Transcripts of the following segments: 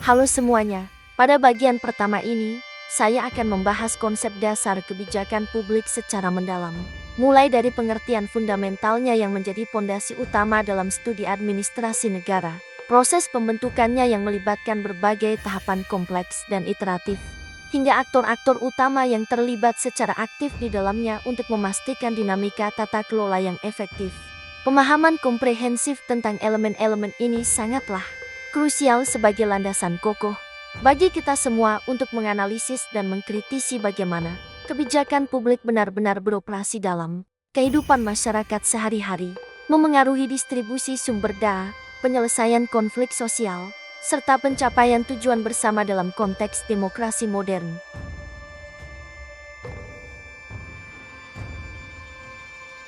Halo semuanya, pada bagian pertama ini, saya akan membahas konsep dasar kebijakan publik secara mendalam. Mulai dari pengertian fundamentalnya yang menjadi pondasi utama dalam studi administrasi negara, proses pembentukannya yang melibatkan berbagai tahapan kompleks dan iteratif, hingga aktor-aktor utama yang terlibat secara aktif di dalamnya untuk memastikan dinamika tata kelola yang efektif. Pemahaman komprehensif tentang elemen-elemen ini sangatlah krusial sebagai landasan kokoh bagi kita semua untuk menganalisis dan mengkritisi bagaimana kebijakan publik benar-benar beroperasi dalam kehidupan masyarakat sehari-hari, memengaruhi distribusi sumber daya, penyelesaian konflik sosial, serta pencapaian tujuan bersama dalam konteks demokrasi modern.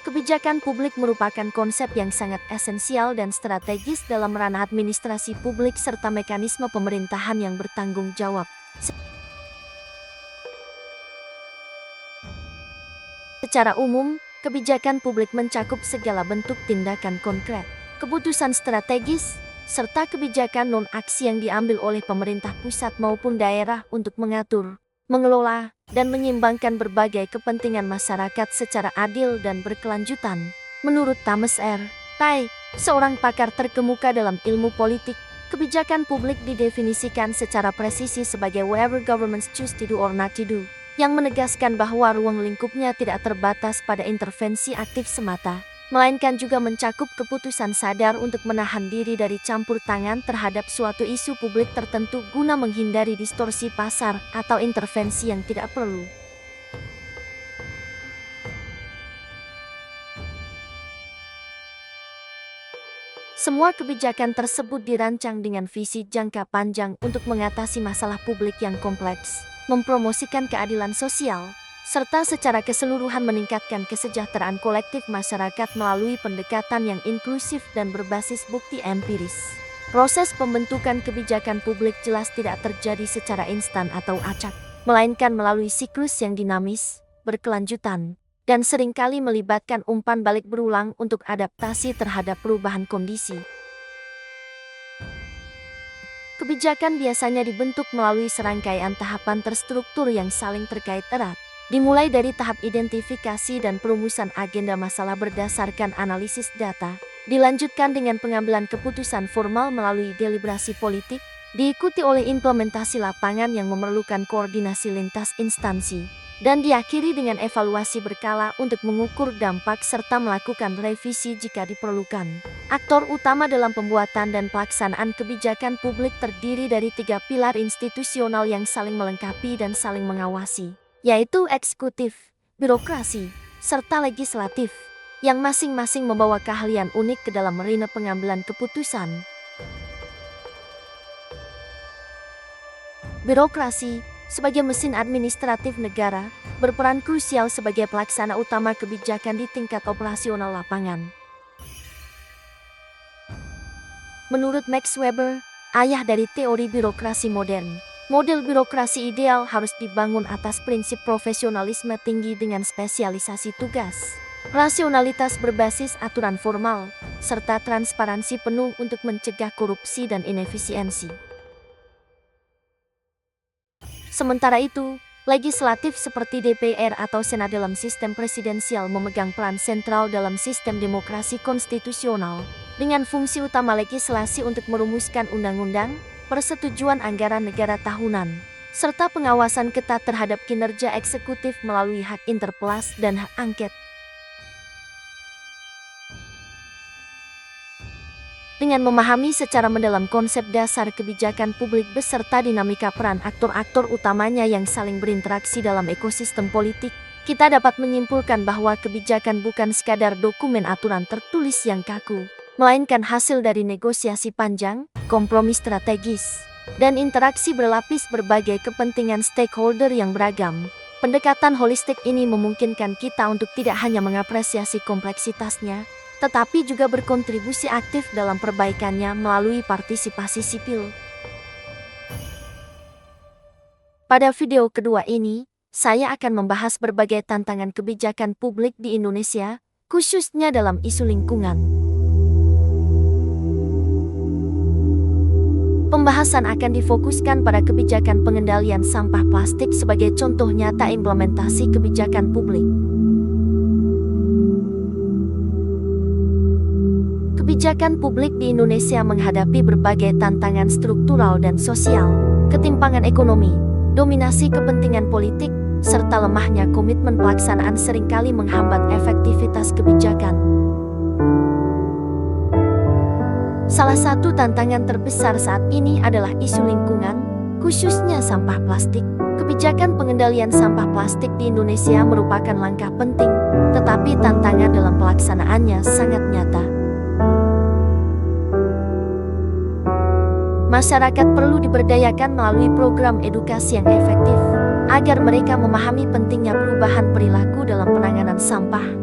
Kebijakan publik merupakan konsep yang sangat esensial dan strategis dalam ranah administrasi publik serta mekanisme pemerintahan yang bertanggung jawab. Secara umum, kebijakan publik mencakup segala bentuk tindakan konkret, keputusan strategis, serta kebijakan non-aksi yang diambil oleh pemerintah pusat maupun daerah untuk mengatur, mengelola, dan menyeimbangkan berbagai kepentingan masyarakat secara adil dan berkelanjutan. Menurut Thomas R. Pai, seorang pakar terkemuka dalam ilmu politik, kebijakan publik didefinisikan secara presisi sebagai whatever governments choose to do or not to do, yang menegaskan bahwa ruang lingkupnya tidak terbatas pada intervensi aktif semata, melainkan juga mencakup keputusan sadar untuk menahan diri dari campur tangan terhadap suatu isu publik tertentu guna menghindari distorsi pasar atau intervensi yang tidak perlu. Semua kebijakan tersebut dirancang dengan visi jangka panjang untuk mengatasi masalah publik yang kompleks, mempromosikan keadilan sosial, serta secara keseluruhan meningkatkan kesejahteraan kolektif masyarakat melalui pendekatan yang inklusif dan berbasis bukti empiris. Proses pembentukan kebijakan publik jelas tidak terjadi secara instan atau acak, melainkan melalui siklus yang dinamis, berkelanjutan, dan seringkali melibatkan umpan balik berulang untuk adaptasi terhadap perubahan kondisi. Kebijakan biasanya dibentuk melalui serangkaian tahapan terstruktur yang saling terkait erat. Dimulai dari tahap identifikasi dan perumusan agenda masalah berdasarkan analisis data, dilanjutkan dengan pengambilan keputusan formal melalui deliberasi politik, diikuti oleh implementasi lapangan yang memerlukan koordinasi lintas instansi, dan diakhiri dengan evaluasi berkala untuk mengukur dampak serta melakukan revisi jika diperlukan. Aktor utama dalam pembuatan dan pelaksanaan kebijakan publik terdiri dari 3 pilar institusional yang saling melengkapi dan saling mengawasi, yaitu eksekutif, birokrasi, serta legislatif, yang masing-masing membawa keahlian unik ke dalam arena pengambilan keputusan. Birokrasi, sebagai mesin administratif negara, berperan krusial sebagai pelaksana utama kebijakan di tingkat operasional lapangan. Menurut Max Weber, ayah dari teori birokrasi modern, model birokrasi ideal harus dibangun atas prinsip profesionalisme tinggi dengan spesialisasi tugas, rasionalitas berbasis aturan formal, serta transparansi penuh untuk mencegah korupsi dan inefisiensi. Sementara itu, legislatif seperti DPR atau Senat dalam sistem presidensial memegang peran sentral dalam sistem demokrasi konstitusional, dengan fungsi utama legislasi untuk merumuskan undang-undang, persetujuan anggaran negara tahunan, serta pengawasan ketat terhadap kinerja eksekutif melalui hak interpelas dan hak angket. Dengan memahami secara mendalam konsep dasar kebijakan publik beserta dinamika peran aktor-aktor utamanya yang saling berinteraksi dalam ekosistem politik, kita dapat menyimpulkan bahwa kebijakan bukan sekadar dokumen aturan tertulis yang kaku, melainkan hasil dari negosiasi panjang, kompromi strategis, dan interaksi berlapis berbagai kepentingan stakeholder yang beragam. Pendekatan holistik ini memungkinkan kita untuk tidak hanya mengapresiasi kompleksitasnya, tetapi juga berkontribusi aktif dalam perbaikannya melalui partisipasi sipil. Pada video kedua ini, saya akan membahas berbagai tantangan kebijakan publik di Indonesia, khususnya dalam isu lingkungan. Pembahasan akan difokuskan pada kebijakan pengendalian sampah plastik sebagai contoh nyata implementasi kebijakan publik. Kebijakan publik di Indonesia menghadapi berbagai tantangan struktural dan sosial, ketimpangan ekonomi, dominasi kepentingan politik, serta lemahnya komitmen pelaksanaan seringkali menghambat efektivitas kebijakan. Salah satu tantangan terbesar saat ini adalah isu lingkungan, khususnya sampah plastik. Kebijakan pengendalian sampah plastik di Indonesia merupakan langkah penting, tetapi tantangan dalam pelaksanaannya sangat nyata. Masyarakat perlu diberdayakan melalui program edukasi yang efektif, agar mereka memahami pentingnya perubahan perilaku dalam penanganan sampah.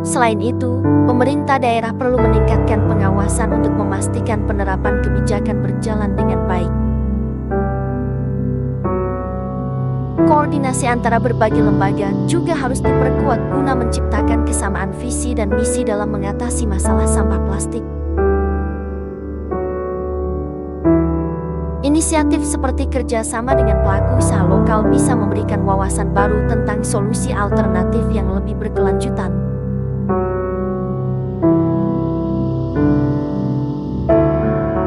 Selain itu, pemerintah daerah perlu meningkatkan pengawasan untuk memastikan penerapan kebijakan berjalan dengan baik. Koordinasi antara berbagai lembaga juga harus diperkuat guna menciptakan kesamaan visi dan misi dalam mengatasi masalah sampah plastik. Inisiatif seperti kerjasama dengan pelaku usaha lokal bisa memberikan wawasan baru tentang solusi alternatif yang lebih berkelanjutan.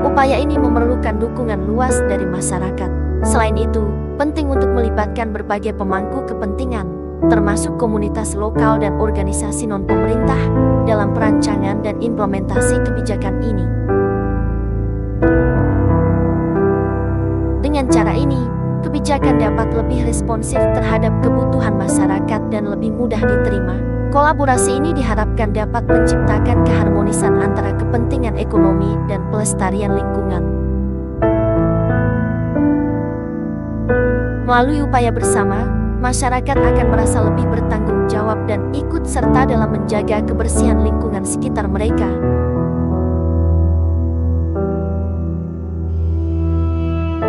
Upaya ini memerlukan dukungan luas dari masyarakat. Selain itu, penting untuk melibatkan berbagai pemangku kepentingan, termasuk komunitas lokal dan organisasi non-pemerintah, dalam perancangan dan implementasi kebijakan ini. Dengan cara ini, kebijakan dapat lebih responsif terhadap kebutuhan masyarakat dan lebih mudah diterima. Kolaborasi ini diharapkan dapat menciptakan keharmonisan antara kepentingan ekonomi dan pelestarian lingkungan. Melalui upaya bersama, masyarakat akan merasa lebih bertanggung jawab dan ikut serta dalam menjaga kebersihan lingkungan sekitar mereka.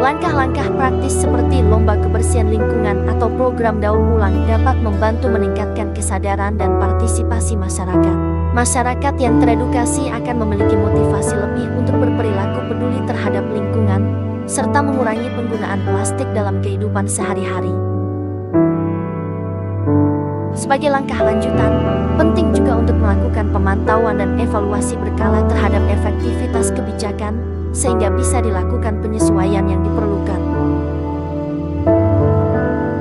Langkah-langkah praktis seperti lomba kebersihan lingkungan atau program daur ulang dapat membantu meningkatkan kesadaran dan partisipasi masyarakat. Masyarakat yang teredukasi akan memiliki motivasi lebih untuk berperilaku peduli terhadap lingkungan, serta mengurangi penggunaan plastik dalam kehidupan sehari-hari. Sebagai langkah lanjutan, penting juga untuk melakukan pemantauan dan evaluasi berkala terhadap efektivitas kebijakan, sehingga bisa dilakukan penyesuaian yang diperlukan.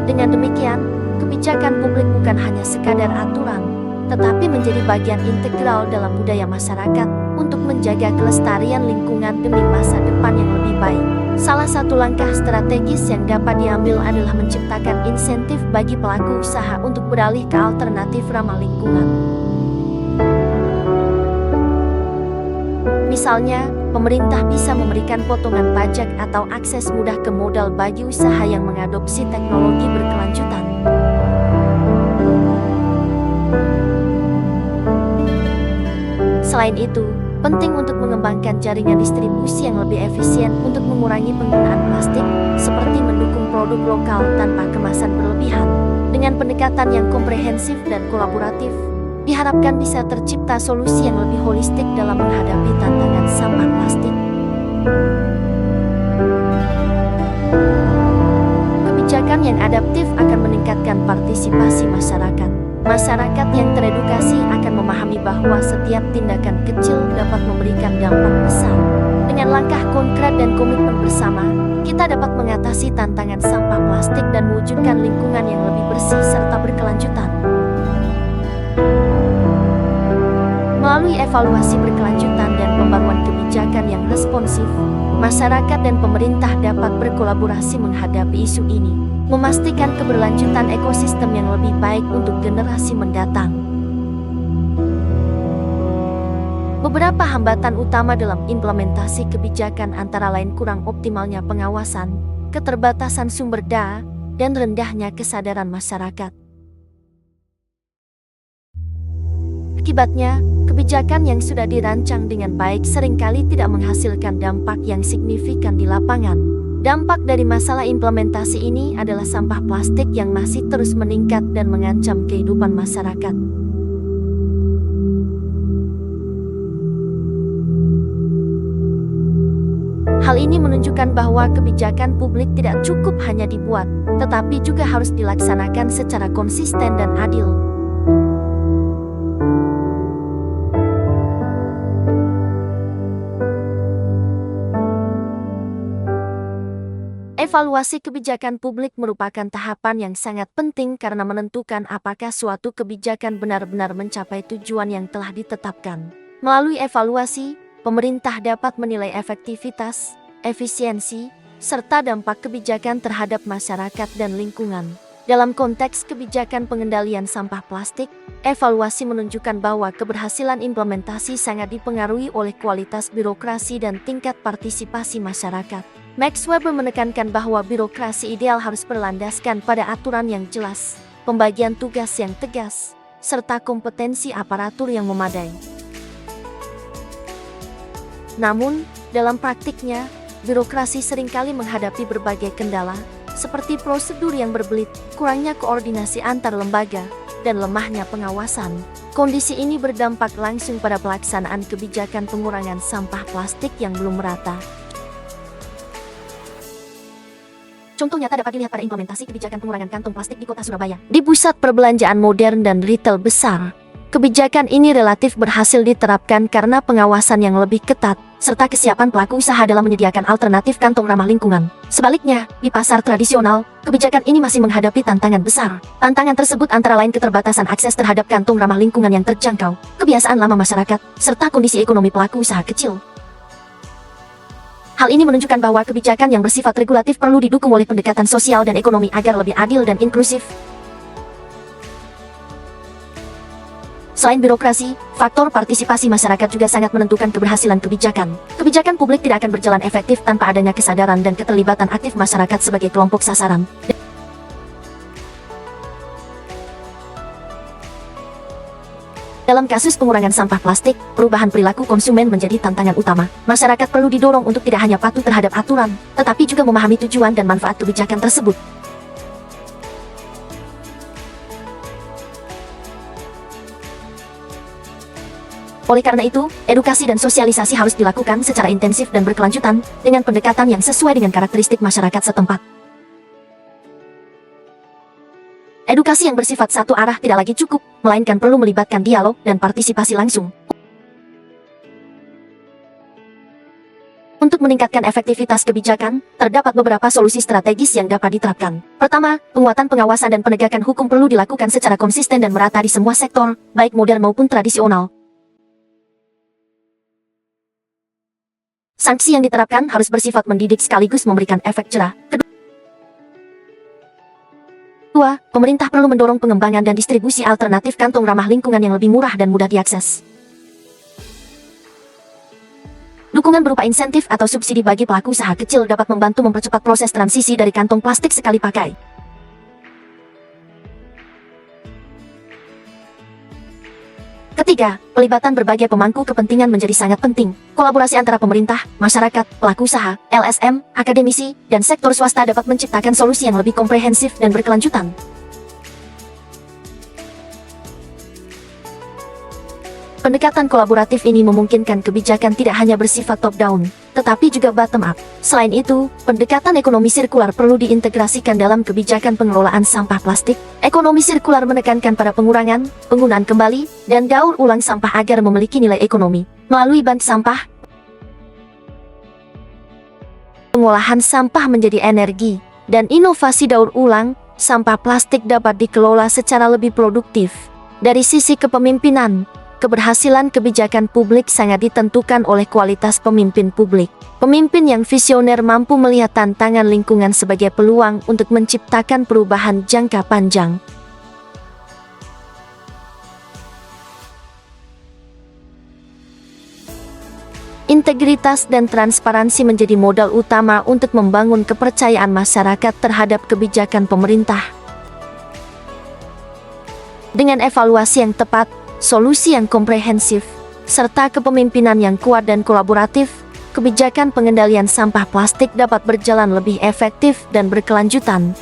Dengan demikian, kebijakan publik bukan hanya sekadar aturan, tetapi menjadi bagian integral dalam budaya masyarakat untuk menjaga kelestarian lingkungan demi masa depan yang lebih baik. Salah satu langkah strategis yang dapat diambil adalah menciptakan insentif bagi pelaku usaha untuk beralih ke alternatif ramah lingkungan. Misalnya, pemerintah bisa memberikan potongan pajak atau akses mudah ke modal bagi usaha yang mengadopsi teknologi berkelanjutan. Selain itu, penting untuk mengembangkan jaringan distribusi yang lebih efisien untuk mengurangi penggunaan plastik, seperti mendukung produk lokal tanpa kemasan berlebihan. Dengan pendekatan yang komprehensif dan kolaboratif, diharapkan bisa tercipta solusi yang lebih holistik dalam menghadapi tantangan sampah plastik. Kebijakan yang adaptif akan meningkatkan partisipasi masyarakat. Masyarakat yang teredukasi akan memahami bahwa setiap tindakan kecil dapat memberikan dampak besar. Dengan langkah konkret dan komitmen bersama, kita dapat mengatasi tantangan sampah plastik dan mewujudkan lingkungan yang lebih bersih serta berkelanjutan. Melalui evaluasi berkelanjutan dan pembangunan kebijakan yang responsif, masyarakat dan pemerintah dapat berkolaborasi menghadapi isu ini, memastikan keberlanjutan ekosistem yang lebih baik untuk generasi mendatang. Beberapa hambatan utama dalam implementasi kebijakan antara lain kurang optimalnya pengawasan, keterbatasan sumber daya, dan rendahnya kesadaran masyarakat. Akibatnya, kebijakan yang sudah dirancang dengan baik seringkali tidak menghasilkan dampak yang signifikan di lapangan. Dampak dari masalah implementasi ini adalah sampah plastik yang masih terus meningkat dan mengancam kehidupan masyarakat. Hal ini menunjukkan bahwa kebijakan publik tidak cukup hanya dibuat, tetapi juga harus dilaksanakan secara konsisten dan adil. Evaluasi kebijakan publik merupakan tahapan yang sangat penting karena menentukan apakah suatu kebijakan benar-benar mencapai tujuan yang telah ditetapkan. Melalui evaluasi, pemerintah dapat menilai efektivitas, efisiensi, serta dampak kebijakan terhadap masyarakat dan lingkungan. Dalam konteks kebijakan pengendalian sampah plastik, evaluasi menunjukkan bahwa keberhasilan implementasi sangat dipengaruhi oleh kualitas birokrasi dan tingkat partisipasi masyarakat. Max Weber menekankan bahwa birokrasi ideal harus berlandaskan pada aturan yang jelas, pembagian tugas yang tegas, serta kompetensi aparatur yang memadai. Namun, dalam praktiknya, birokrasi seringkali menghadapi berbagai kendala, seperti prosedur yang berbelit, kurangnya koordinasi antar lembaga, dan lemahnya pengawasan. Kondisi ini berdampak langsung pada pelaksanaan kebijakan pengurangan sampah plastik yang belum merata. Contoh nyata dapat dilihat pada implementasi kebijakan pengurangan kantong plastik di kota Surabaya. Di pusat perbelanjaan modern dan retail besar, kebijakan ini relatif berhasil diterapkan karena pengawasan yang lebih ketat, serta kesiapan pelaku usaha dalam menyediakan alternatif kantong ramah lingkungan. Sebaliknya, di pasar tradisional, kebijakan ini masih menghadapi tantangan besar. Tantangan tersebut antara lain keterbatasan akses terhadap kantong ramah lingkungan yang terjangkau, kebiasaan lama masyarakat, serta kondisi ekonomi pelaku usaha kecil. Hal ini menunjukkan bahwa kebijakan yang bersifat regulatif perlu didukung oleh pendekatan sosial dan ekonomi agar lebih adil dan inklusif. Selain birokrasi, faktor partisipasi masyarakat juga sangat menentukan keberhasilan kebijakan. Kebijakan publik tidak akan berjalan efektif tanpa adanya kesadaran dan keterlibatan aktif masyarakat sebagai kelompok sasaran. Dalam kasus pengurangan sampah plastik, perubahan perilaku konsumen menjadi tantangan utama. Masyarakat perlu didorong untuk tidak hanya patuh terhadap aturan, tetapi juga memahami tujuan dan manfaat kebijakan tersebut. Oleh karena itu, edukasi dan sosialisasi harus dilakukan secara intensif dan berkelanjutan, dengan pendekatan yang sesuai dengan karakteristik masyarakat setempat. Edukasi yang bersifat satu arah tidak lagi cukup, melainkan perlu melibatkan dialog dan partisipasi langsung. Untuk meningkatkan efektivitas kebijakan, terdapat beberapa solusi strategis yang dapat diterapkan. Pertama, penguatan pengawasan dan penegakan hukum perlu dilakukan secara konsisten dan merata di semua sektor, baik modern maupun tradisional. Sanksi yang diterapkan harus bersifat mendidik sekaligus memberikan efek jerah. Kedua, pemerintah perlu mendorong pengembangan dan distribusi alternatif kantong ramah lingkungan yang lebih murah dan mudah diakses. Dukungan berupa insentif atau subsidi bagi pelaku usaha kecil dapat membantu mempercepat proses transisi dari kantong plastik sekali pakai. Ketiga, pelibatan berbagai pemangku kepentingan menjadi sangat penting. Kolaborasi antara pemerintah, masyarakat, pelaku usaha, LSM, akademisi, dan sektor swasta dapat menciptakan solusi yang lebih komprehensif dan berkelanjutan. Pendekatan kolaboratif ini memungkinkan kebijakan tidak hanya bersifat top-down, tetapi juga bottom-up. Selain itu, pendekatan ekonomi sirkular perlu diintegrasikan dalam kebijakan pengelolaan sampah plastik. Ekonomi sirkular menekankan pada pengurangan, penggunaan kembali, dan daur ulang sampah agar memiliki nilai ekonomi. Melalui bank sampah, pengolahan sampah menjadi energi, dan inovasi daur ulang, sampah plastik dapat dikelola secara lebih produktif. Dari sisi kepemimpinan, keberhasilan kebijakan publik sangat ditentukan oleh kualitas pemimpin publik. Pemimpin yang visioner mampu melihat tantangan lingkungan sebagai peluang untuk menciptakan perubahan jangka panjang. Integritas dan transparansi menjadi modal utama untuk membangun kepercayaan masyarakat terhadap kebijakan pemerintah. Dengan evaluasi yang tepat, solusi yang komprehensif, serta kepemimpinan yang kuat dan kolaboratif, kebijakan pengendalian sampah plastik dapat berjalan lebih efektif dan berkelanjutan.